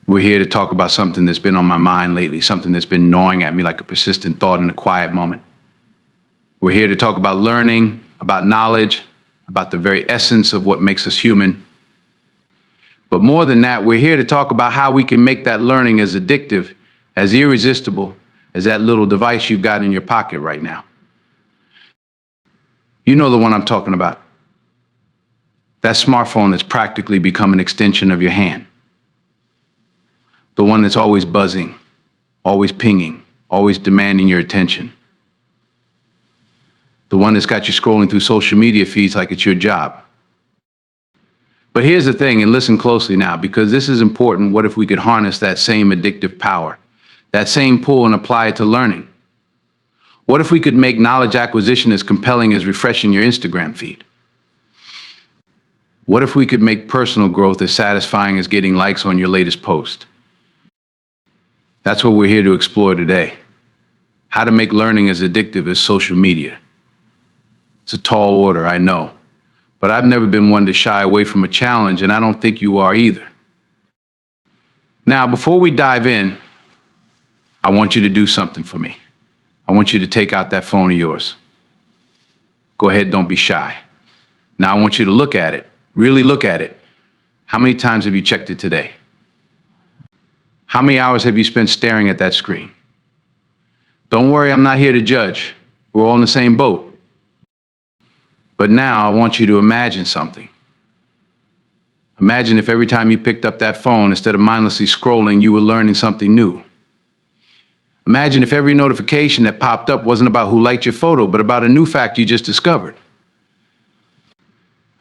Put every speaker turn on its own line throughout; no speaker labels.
We're here to talk about something that's been on my mind lately, something that's been gnawing at me like a persistent thought in a quiet moment. We're here to talk about learning, about knowledge, about the very essence of what makes us human. But more than that, we're here to talk about how we can make that learning as addictive, as irresistible as that little device you've got in your pocket right now. You know the one I'm talking about. That smartphone that's practically become an extension of your hand. The one that's always buzzing, always pinging, always demanding your attention. The one that's got you scrolling through social media feeds like it's your job. But here's the thing, and listen closely now, because this is important. What if we could harness that same addictive power, that same pull, and apply it to learning? What if we could make knowledge acquisition as compelling as refreshing your Instagram feed? What if we could make personal growth as satisfying as getting likes on your latest post? That's what we're here to explore today. How to make learning as addictive as social media. It's a tall order, I know, but I've never been one to shy away from a challenge, and I don't think you are either. Now, before we dive in, I want you to do something for me. I want you to take out that phone of yours. Go ahead, don't be shy. Now I want you to look at it, really look at it. How many times have you checked it today? How many hours have you spent staring at that screen? Don't worry, I'm not here to judge. We're all in the same boat. But now I want you to imagine something. Imagine if every time you picked up that phone, instead of mindlessly scrolling, you were learning something new. Imagine if every notification that popped up wasn't about who liked your photo, but about a new fact you just discovered.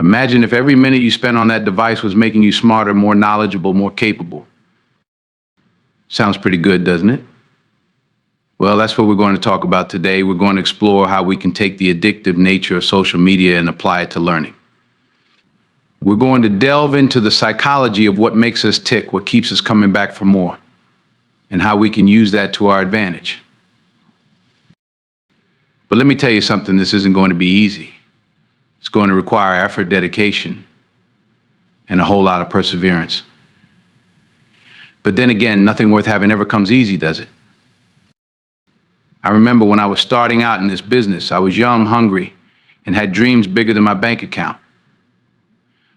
Imagine if every minute you spent on that device was making you smarter, more knowledgeable, more capable. Sounds pretty good, doesn't it? Well, that's what we're going to talk about today. We're going to explore how we can take the addictive nature of social media and apply it to learning. We're going to delve into the psychology of what makes us tick, what keeps us coming back for more, and how we can use that to our advantage. But let me tell you something, this isn't going to be easy. It's going to require effort, dedication, and a whole lot of perseverance. But then again, nothing worth having ever comes easy, does it? I remember when I was starting out in this business, I was young, hungry, and had dreams bigger than my bank account.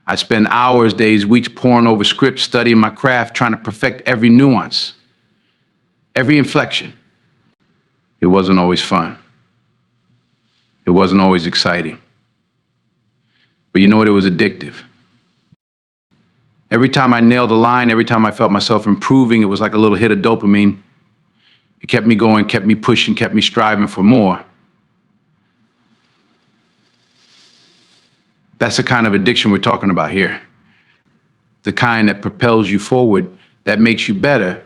I'd spend hours, days, weeks poring over scripts, studying my craft, trying to perfect every nuance, every inflection. It wasn't always fun. It wasn't always exciting. But you know what? It was addictive. Every time I nailed a line, every time I felt myself improving, it was like a little hit of dopamine. It kept me going, kept me pushing, kept me striving for more. That's the kind of addiction we're talking about here. The kind that propels you forward, that makes you better,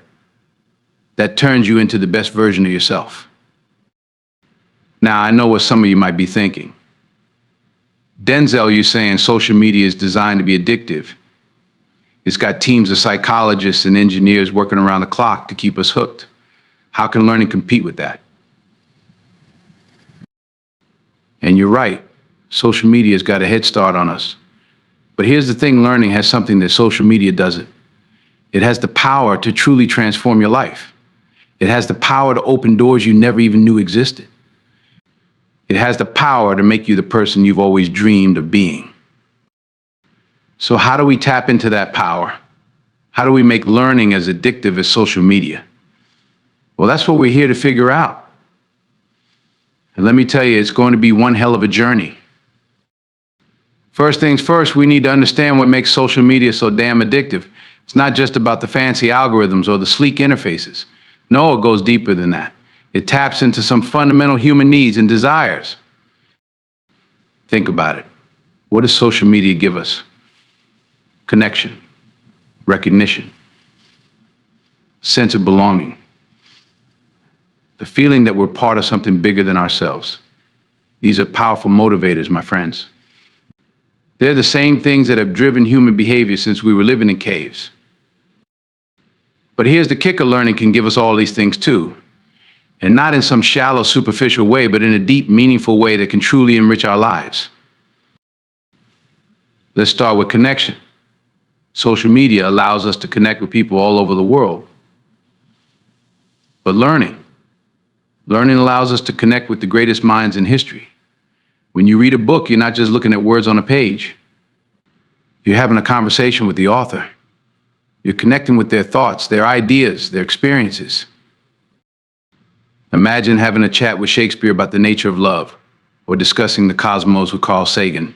that turns you into the best version of yourself. Now, I know what some of you might be thinking. Denzel, you're saying social media is designed to be addictive. It's got teams of psychologists and engineers working around the clock to keep us hooked. How can learning compete with that? And you're right, social media's got a head start on us. But here's the thing, learning has something that social media doesn't. It has the power to truly transform your life. It has the power to open doors you never even knew existed. It has the power to make you the person you've always dreamed of being. So how do we tap into that power? How do we make learning as addictive as social media? Well, that's what we're here to figure out. And let me tell you, it's going to be one hell of a journey. First things first, we need to understand what makes social media so damn addictive. It's not just about the fancy algorithms or the sleek interfaces. No, it goes deeper than that. It taps into some fundamental human needs and desires. Think about it. What does social media give us? Connection, recognition, sense of belonging, the feeling that we're part of something bigger than ourselves. These are powerful motivators, my friends. They're the same things that have driven human behavior since we were living in caves. But here's the kicker, learning can give us all these things too. And not in some shallow, superficial way, but in a deep, meaningful way that can truly enrich our lives. Let's start with connection. Social media allows us to connect with people all over the world. But learning allows us to connect with the greatest minds in history. When you read a book, you're not just looking at words on a page. You're having a conversation with the author. You're connecting with their thoughts, their ideas, their experiences. Imagine having a chat with Shakespeare about the nature of love, or discussing the cosmos with Carl Sagan.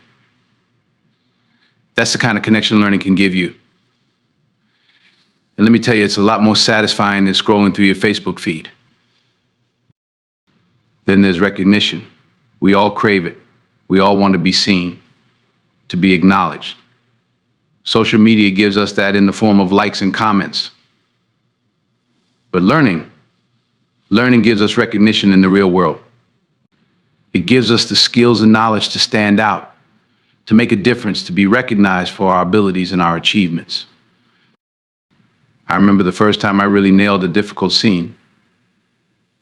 That's the kind of connection learning can give you. And let me tell you, it's a lot more satisfying than scrolling through your Facebook feed. Then there's recognition. We all crave it. We all want to be seen, to be acknowledged. Social media gives us that in the form of likes and comments. But learning gives us recognition in the real world. It gives us the skills and knowledge to stand out, to make a difference, to be recognized for our abilities and our achievements. I remember the first time I really nailed a difficult scene.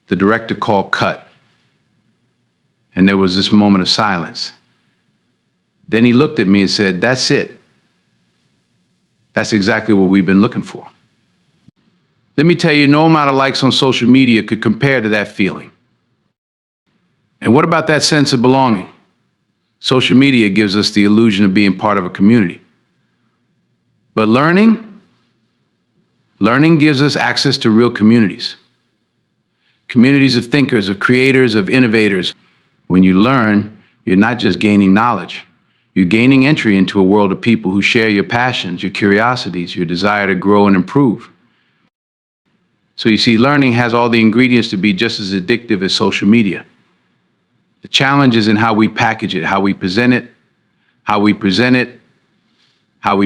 The director called cut, and there was this moment of silence. Then he looked at me and said, "That's it. That's exactly what we've been looking for." Let me tell you, no amount of likes on social media could compare to that feeling. And what about that sense of belonging? Social media gives us the illusion of being part of a community. But learning gives us access to real communities. Communities of thinkers, of creators, of innovators. When you learn, you're not just gaining knowledge. You're gaining entry into a world of people who share your passions, your curiosities, your desire to grow and improve. So you see, learning has all the ingredients to be just as addictive as social media. The challenge is in how we package it, how we present it, how we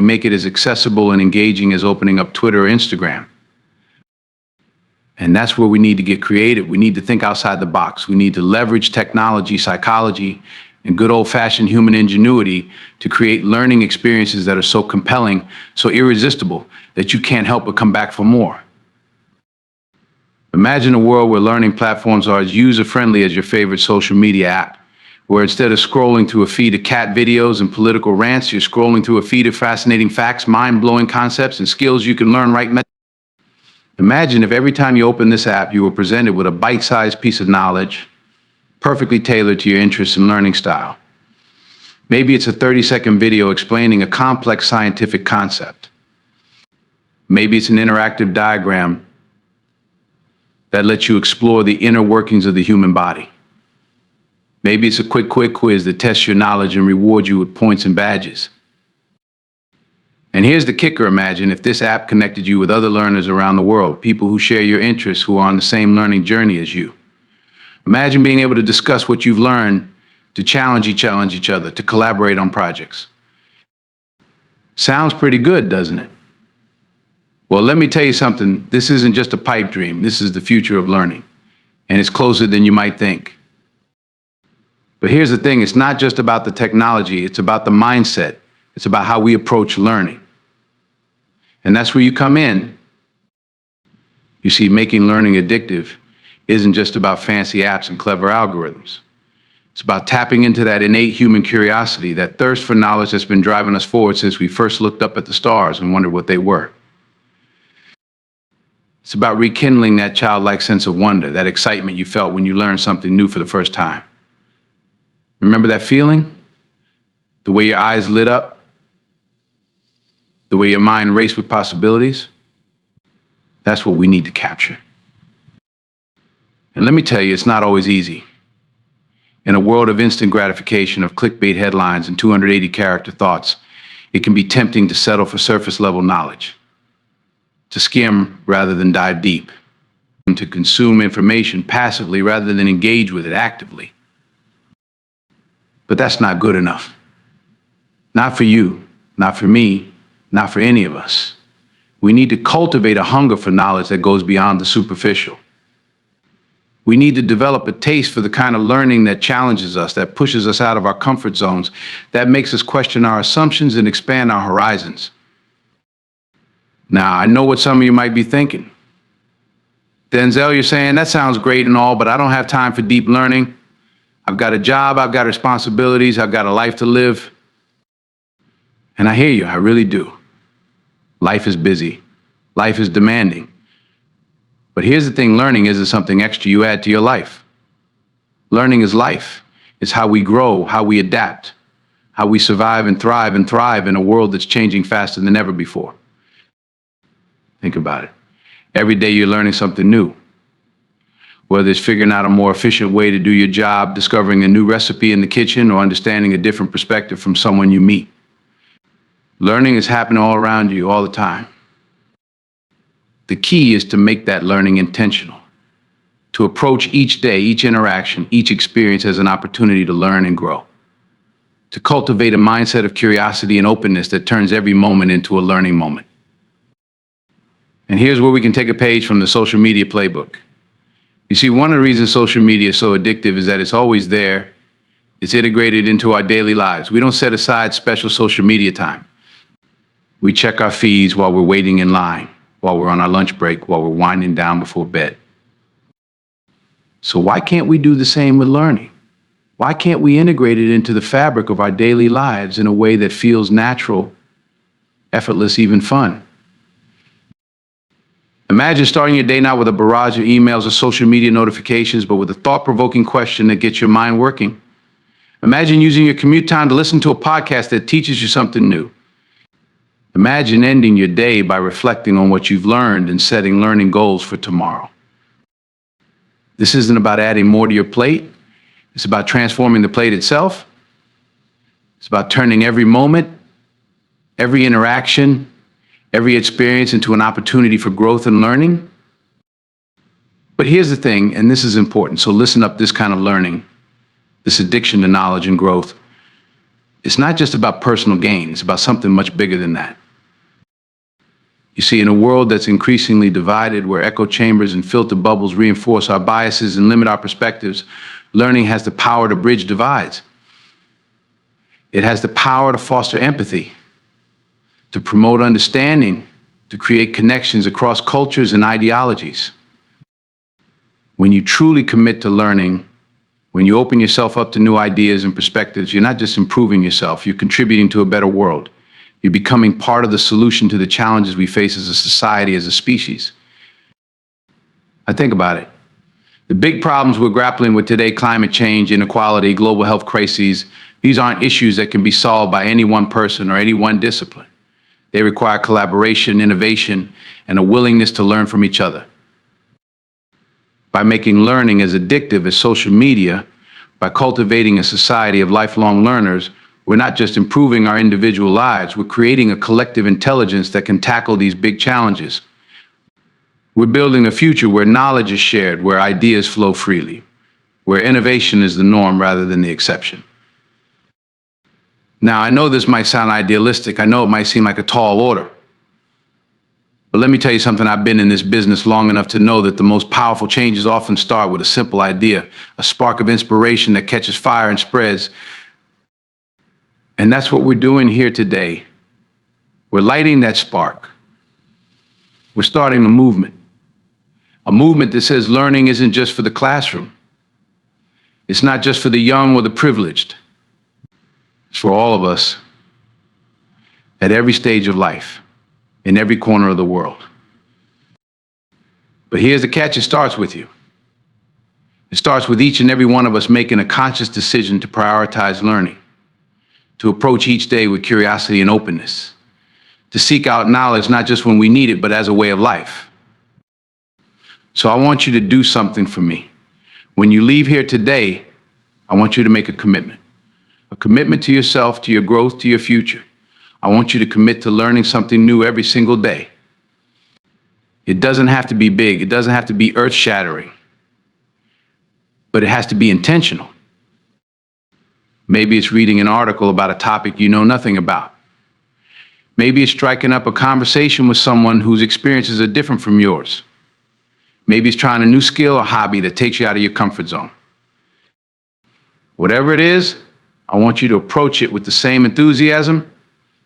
make it as accessible and engaging as opening up Twitter or Instagram. And that's where we need to get creative. We need to think outside the box. We need to leverage technology, psychology, and good old-fashioned human ingenuity to create learning experiences that are so compelling, so irresistible, that you can't help but come back for more. Imagine a world where learning platforms are as user-friendly as your favorite social media app, where instead of scrolling through a feed of cat videos and political rants, you're scrolling through a feed of fascinating facts, mind-blowing concepts, and skills you can learn right now. Imagine if every time you open this app, you were presented with a bite-sized piece of knowledge, perfectly tailored to your interests and learning style. Maybe it's a 30-second video explaining a complex scientific concept. Maybe it's an interactive diagram that lets you explore the inner workings of the human body. Maybe it's a quick quiz that tests your knowledge and rewards you with points and badges. And here's the kicker: imagine if this app connected you with other learners around the world, people who share your interests, who are on the same learning journey as you. Imagine being able to discuss what you've learned, to challenge each other, to collaborate on projects. Sounds pretty good, doesn't it? Well, let me tell you something. This isn't just a pipe dream. This is the future of learning, and it's closer than you might think. But here's the thing. It's not just about the technology. It's about the mindset. It's about how we approach learning. And that's where you come in. You see, making learning addictive isn't just about fancy apps and clever algorithms. It's about tapping into that innate human curiosity, that thirst for knowledge that's been driving us forward since we first looked up at the stars and wondered what they were. It's about rekindling that childlike sense of wonder, that excitement you felt when you learned something new for the first time. Remember that feeling? The way your eyes lit up? The way your mind raced with possibilities? That's what we need to capture. And let me tell you, it's not always easy. In a world of instant gratification, of clickbait headlines and 280-character thoughts, it can be tempting to settle for surface-level knowledge, to skim rather than dive deep, and to consume information passively rather than engage with it actively. But that's not good enough. Not for you, not for me, not for any of us. We need to cultivate a hunger for knowledge that goes beyond the superficial. We need to develop a taste for the kind of learning that challenges us, that pushes us out of our comfort zones, that makes us question our assumptions and expand our horizons. Now, I know what some of you might be thinking. Denzel, you're saying, that sounds great and all, but I don't have time for deep learning. I've got a job, I've got responsibilities, I've got a life to live. And I hear you, I really do. Life is busy. Life is demanding. But here's the thing, learning isn't something extra you add to your life. Learning is life. It's how we grow, how we adapt, how we survive and thrive in a world that's changing faster than ever before. Think about it. Every day you're learning something new. Whether it's figuring out a more efficient way to do your job, discovering a new recipe in the kitchen, or understanding a different perspective from someone you meet. Learning is happening all around you all the time. The key is to make that learning intentional, to approach each day, each interaction, each experience as an opportunity to learn and grow, to cultivate a mindset of curiosity and openness that turns every moment into a learning moment. And here's where we can take a page from the social media playbook. You see, one of the reasons social media is so addictive is that it's always there. It's integrated into our daily lives. We don't set aside special social media time. We check our feeds while we're waiting in line, while we're on our lunch break, while we're winding down before bed. So why can't we do the same with learning? Why can't we integrate it into the fabric of our daily lives in a way that feels natural, effortless, even fun? Imagine starting your day not with a barrage of emails or social media notifications, but with a thought-provoking question that gets your mind working. Imagine using your commute time to listen to a podcast that teaches you something new. Imagine ending your day by reflecting on what you've learned and setting learning goals for tomorrow. This isn't about adding more to your plate. It's about transforming the plate itself. It's about turning every moment, every interaction, every experience into an opportunity for growth and learning. But here's the thing, and this is important, so listen up, this kind of learning, this addiction to knowledge and growth, it's not just about personal gain, it's about something much bigger than that. You see, in a world that's increasingly divided, where echo chambers and filter bubbles reinforce our biases and limit our perspectives, learning has the power to bridge divides. It has the power to foster empathy, to promote understanding, to create connections across cultures and ideologies. When you truly commit to learning, when you open yourself up to new ideas and perspectives, you're not just improving yourself, you're contributing to a better world. You're becoming part of the solution to the challenges we face as a society, as a species. I think about it. The big problems we're grappling with today, climate change, inequality, global health crises, these aren't issues that can be solved by any one person or any one discipline. They require collaboration, innovation, and a willingness to learn from each other. By making learning as addictive as social media, by cultivating a society of lifelong learners, we're not just improving our individual lives, we're creating a collective intelligence that can tackle these big challenges. We're building a future where knowledge is shared, where ideas flow freely, where innovation is the norm rather than the exception. Now, I know this might sound idealistic. I know it might seem like a tall order. But let me tell you something. I've been in this business long enough to know that the most powerful changes often start with a simple idea, a spark of inspiration that catches fire and spreads. And that's what we're doing here today. We're lighting that spark. We're starting a movement that says learning isn't just for the classroom. It's not just for the young or the privileged. It's for all of us at every stage of life, in every corner of the world. But here's the catch, it starts with you. It starts with each and every one of us making a conscious decision to prioritize learning, to approach each day with curiosity and openness, to seek out knowledge not just when we need it, but as a way of life. So I want you to do something for me. When you leave here today, I want you to make a commitment to yourself, to your growth, to your future. I want you to commit to learning something new every single day. It doesn't have to be big. It doesn't have to be earth-shattering. But it has to be intentional. Maybe it's reading an article about a topic you know nothing about. Maybe it's striking up a conversation with someone whose experiences are different from yours. Maybe it's trying a new skill or hobby that takes you out of your comfort zone. Whatever it is, I want you to approach it with the same enthusiasm,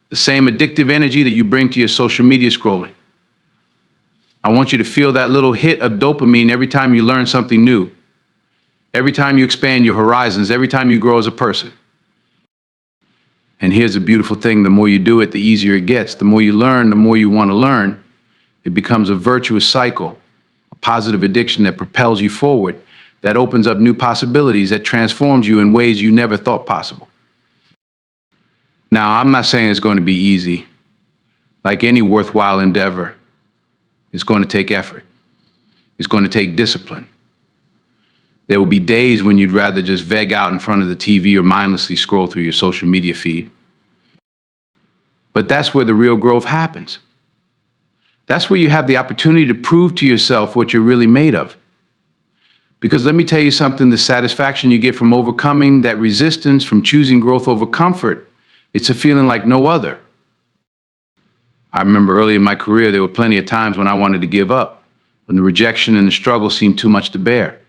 the same addictive energy that you bring to your social media scrolling. I want you to feel that little hit of dopamine every time you learn something new, every time you expand your horizons, every time you grow as a person. And here's the beautiful thing: the more you do it, the easier it gets. The more you learn, the more you want to learn. It becomes a virtuous cycle, a positive addiction that propels you forward, that opens up new possibilities, that transforms you in ways you never thought possible. Now, I'm not saying it's going to be easy. Like any worthwhile endeavor, it's going to take effort. It's going to take discipline. There will be days when you'd rather just veg out in front of the TV or mindlessly scroll through your social media feed. But that's where the real growth happens. That's where you have the opportunity to prove to yourself what you're really made of. Because let me tell you something, the satisfaction you get from overcoming that resistance, from choosing growth over comfort, it's a feeling like no other. I remember early in my career, there were plenty of times when I wanted to give up, when the rejection and the struggle seemed too much to bear.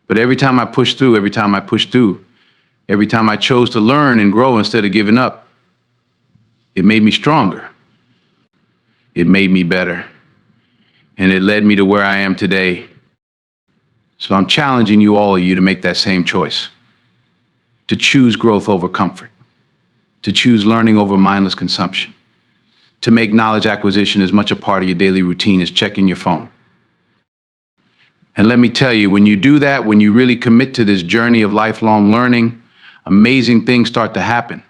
But every time I pushed through, every time I chose to learn and grow instead of giving up, it made me stronger. It made me better. And it led me to where I am today. So I'm challenging you, all of you, to make that same choice. To choose growth over comfort. To choose learning over mindless consumption. To make knowledge acquisition as much a part of your daily routine as checking your phone. And let me tell you, when you do that, when you really commit to this journey of lifelong learning, amazing things start to happen.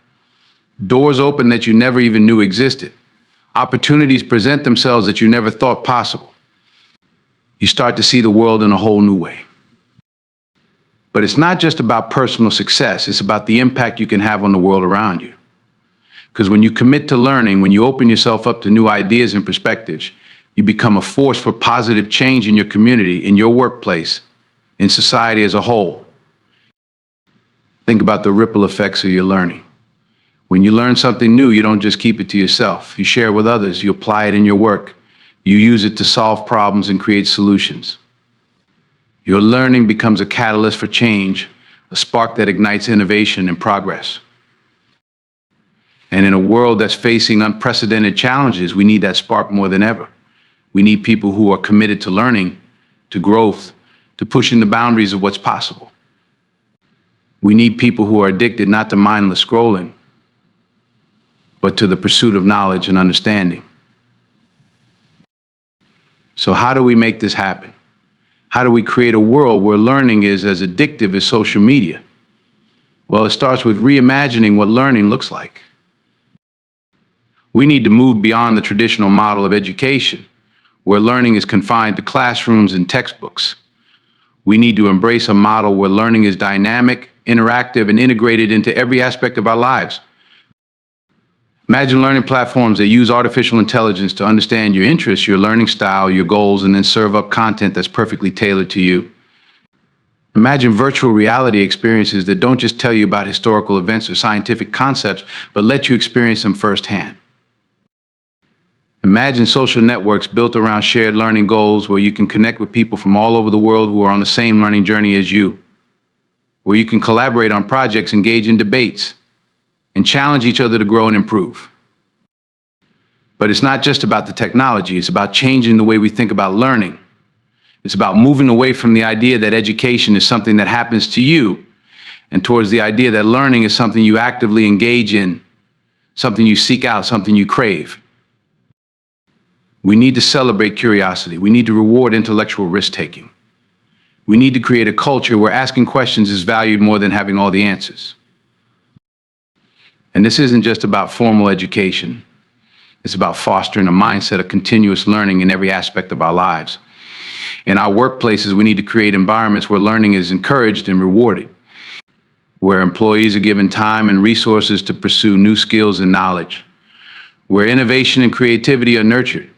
Doors open that you never even knew existed. Opportunities present themselves that you never thought possible. You start to see the world in a whole new way. But it's not just about personal success, it's about the impact you can have on the world around you. Because when you commit to learning, when you open yourself up to new ideas and perspectives, you become a force for positive change in your community, in your workplace, in society as a whole. Think about the ripple effects of your learning. When you learn something new, you don't just keep it to yourself. You share it with others. You apply it in your work. You use it to solve problems and create solutions. Your learning becomes a catalyst for change, a spark that ignites innovation and progress. And in a world that's facing unprecedented challenges, we need that spark more than ever. We need people who are committed to learning, to growth, to pushing the boundaries of what's possible. We need people who are addicted not to mindless scrolling, but to the pursuit of knowledge and understanding. So how do we make this happen? How do we create a world where learning is as addictive as social media? Well, it starts with reimagining what learning looks like. We need to move beyond the traditional model of education, where learning is confined to classrooms and textbooks. We need to embrace a model where learning is dynamic, interactive, and integrated into every aspect of our lives. Imagine learning platforms that use artificial intelligence to understand your interests, your learning style, your goals, and then serve up content that's perfectly tailored to you. Imagine virtual reality experiences that don't just tell you about historical events or scientific concepts, but let you experience them firsthand. Imagine social networks built around shared learning goals where you can connect with people from all over the world who are on the same learning journey as you, where you can collaborate on projects, engage in debates, and challenge each other to grow and improve. But it's not just about the technology, it's about changing the way we think about learning. It's about moving away from the idea that education is something that happens to you and towards the idea that learning is something you actively engage in, something you seek out, something you crave. We need to celebrate curiosity. We need to reward intellectual risk-taking. We need to create a culture where asking questions is valued more than having all the answers. And this isn't just about formal education. It's about fostering a mindset of continuous learning in every aspect of our lives. In our workplaces, we need to create environments where learning is encouraged and rewarded, where employees are given time and resources to pursue new skills and knowledge, where innovation and creativity are nurtured.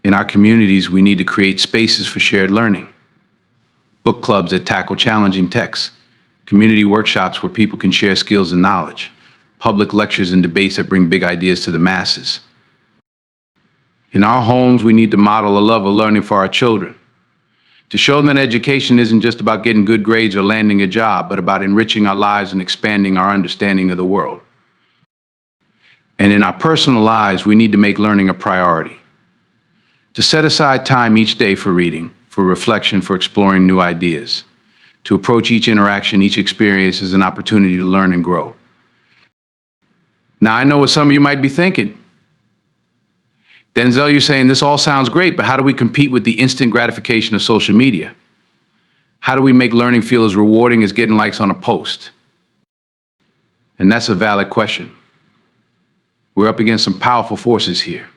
In our communities, we need to create spaces for shared learning, book clubs that tackle challenging texts, community workshops where people can share skills and knowledge, public lectures and debates that bring big ideas to the masses. In our homes, we need to model a love of learning for our children, to show them that education isn't just about getting good grades or landing a job, but about enriching our lives and expanding our understanding of the world. And in our personal lives, we need to make learning a priority, to set aside time each day for reading, for reflection, for exploring new ideas, to approach each interaction, each experience as an opportunity to learn and grow. Now, I know what some of you might be thinking. Denzel, you're saying this all sounds great, but how do we compete with the instant gratification of social media? How do we make learning feel as rewarding as getting likes on a post? And that's a valid question. We're up against some powerful forces here.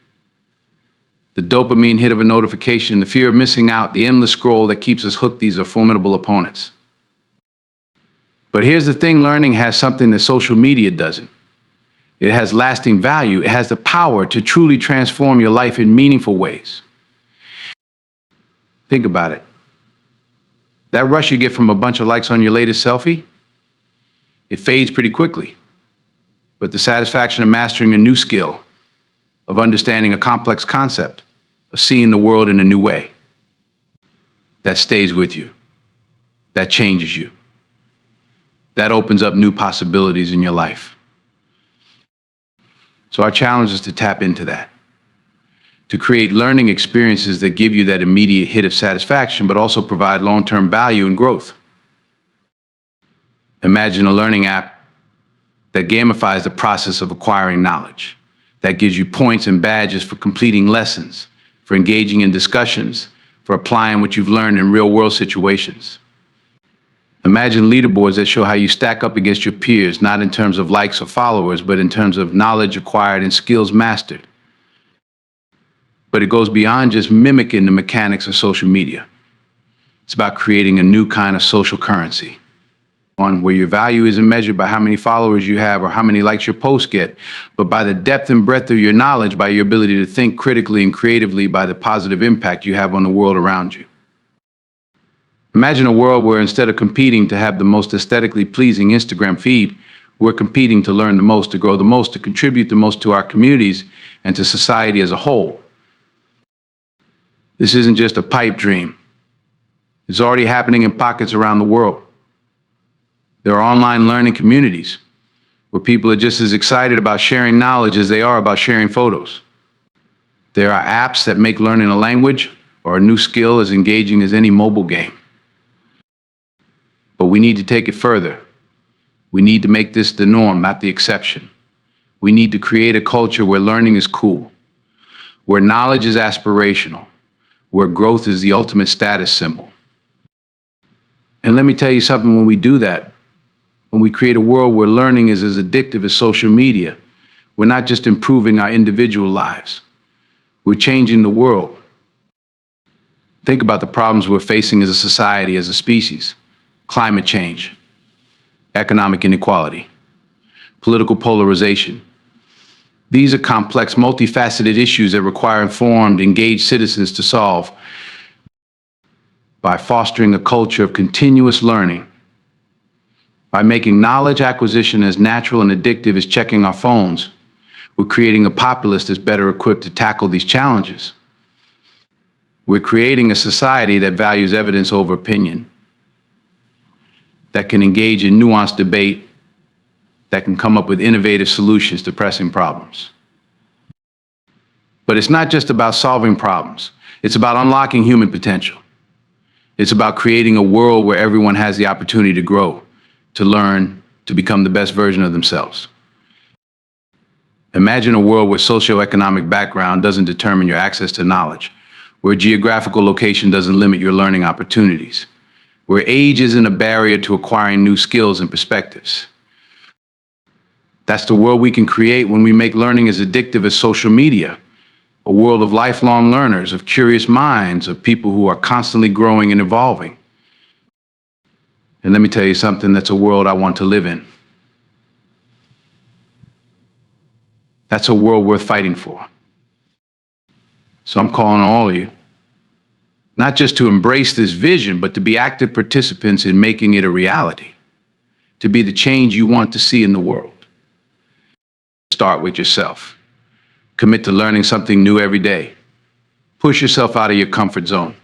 The dopamine hit of a notification, the fear of missing out, the endless scroll that keeps us hooked, these are formidable opponents. But here's the thing, learning has something that social media doesn't. It has lasting value. It has the power to truly transform your life in meaningful ways. Think about it. That rush you get from a bunch of likes on your latest selfie, it fades pretty quickly. But the satisfaction of mastering a new skill, of understanding a complex concept, of seeing the world in a new way, that stays with you. That changes you. That opens up new possibilities in your life. So our challenge is to tap into that, to create learning experiences that give you that immediate hit of satisfaction, but also provide long-term value and growth. Imagine a learning app that gamifies the process of acquiring knowledge, that gives you points and badges for completing lessons, for engaging in discussions, for applying what you've learned in real-world situations. Imagine leaderboards that show how you stack up against your peers, not in terms of likes or followers, but in terms of knowledge acquired and skills mastered. But it goes beyond just mimicking the mechanics of social media. It's about creating a new kind of social currency, one where your value isn't measured by how many followers you have or how many likes your posts get, but by the depth and breadth of your knowledge, by your ability to think critically and creatively, by the positive impact you have on the world around you. Imagine a world where instead of competing to have the most aesthetically pleasing Instagram feed, we're competing to learn the most, to grow the most, to contribute the most to our communities and to society as a whole. This isn't just a pipe dream. It's already happening in pockets around the world. There are online learning communities where people are just as excited about sharing knowledge as they are about sharing photos. There are apps that make learning a language or a new skill as engaging as any mobile game. But we need to take it further. We need to make this the norm, not the exception. We need to create a culture where learning is cool, where knowledge is aspirational, where growth is the ultimate status symbol. And let me tell you something, when we do that, when we create a world where learning is as addictive as social media, we're not just improving our individual lives, we're changing the world. Think about the problems we're facing as a society, as a species. Climate change, economic inequality, political polarization. These are complex, multifaceted issues that require informed, engaged citizens to solve. By fostering a culture of continuous learning, by making knowledge acquisition as natural and addictive as checking our phones, we're creating a populace that's better equipped to tackle these challenges. We're creating a society that values evidence over opinion, that can engage in nuanced debate, that can come up with innovative solutions to pressing problems. But it's not just about solving problems. It's about unlocking human potential. It's about creating a world where everyone has the opportunity to grow, to learn, to become the best version of themselves. Imagine a world where socioeconomic background doesn't determine your access to knowledge, where geographical location doesn't limit your learning opportunities, where age isn't a barrier to acquiring new skills and perspectives. That's the world we can create when we make learning as addictive as social media, a world of lifelong learners, of curious minds, of people who are constantly growing and evolving. And let me tell you something, that's a world I want to live in. That's a world worth fighting for. So I'm calling on all of you, not just to embrace this vision, but to be active participants in making it a reality, to be the change you want to see in the world. Start with yourself. Commit to learning something new every day. Push yourself out of your comfort zone.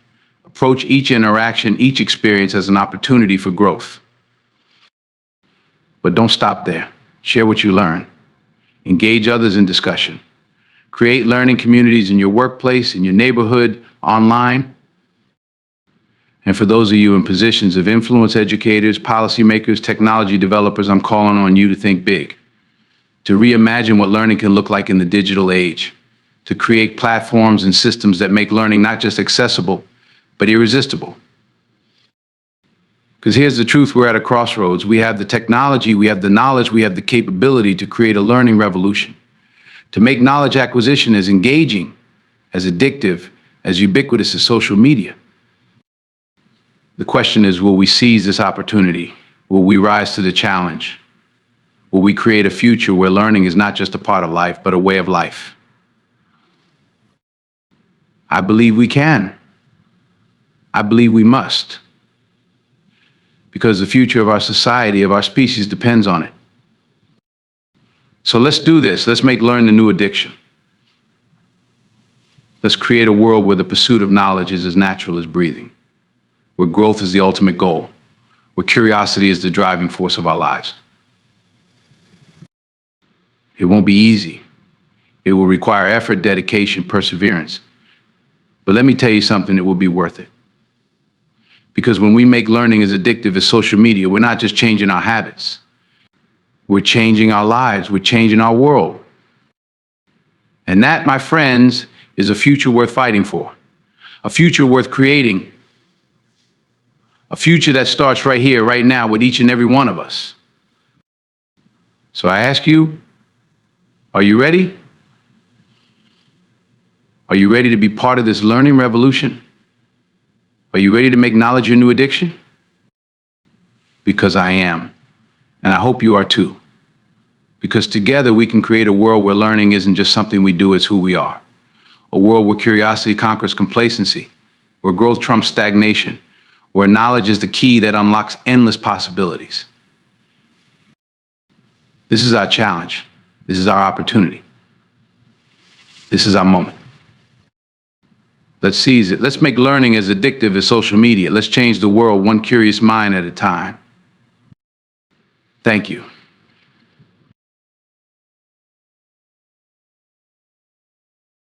Approach each interaction, each experience as an opportunity for growth. But don't stop there. Share what you learn. Engage others in discussion. Create learning communities in your workplace, in your neighborhood, online. And for those of you in positions of influence, educators, policymakers, technology developers, I'm calling on you to think big, to reimagine what learning can look like in the digital age, to create platforms and systems that make learning not just accessible, but irresistible. Because here's the truth, we're at a crossroads. We have the technology, we have the knowledge, we have the capability to create a learning revolution, to make knowledge acquisition as engaging, as addictive, as ubiquitous as social media. The question is, will we seize this opportunity? Will we rise to the challenge? Will we create a future where learning is not just a part of life, but a way of life? I believe we can. I believe we must. Because the future of our society, of our species, depends on it. So let's do this. Let's make learning the new addiction. Let's create a world where the pursuit of knowledge is as natural as breathing, where growth is the ultimate goal, where curiosity is the driving force of our lives. It won't be easy. It will require effort, dedication, perseverance. But let me tell you something, it will be worth it. Because when we make learning as addictive as social media, we're not just changing our habits. We're changing our lives. We're changing our world. And that, my friends, is a future worth fighting for. A future worth creating. A future that starts right here, right now, with each and every one of us. So I ask you, are you ready? Are you ready to be part of this learning revolution? Are you ready to make knowledge your new addiction? Because I am. And I hope you are too. Because together we can create a world where learning isn't just something we do, it's who we are. A world where curiosity conquers complacency, where growth trumps stagnation, where knowledge is the key that unlocks endless possibilities. This is our challenge. This is our opportunity. This is our moment. Let's seize it. Let's make learning as addictive as social media. Let's change the world one curious mind at a time. Thank you.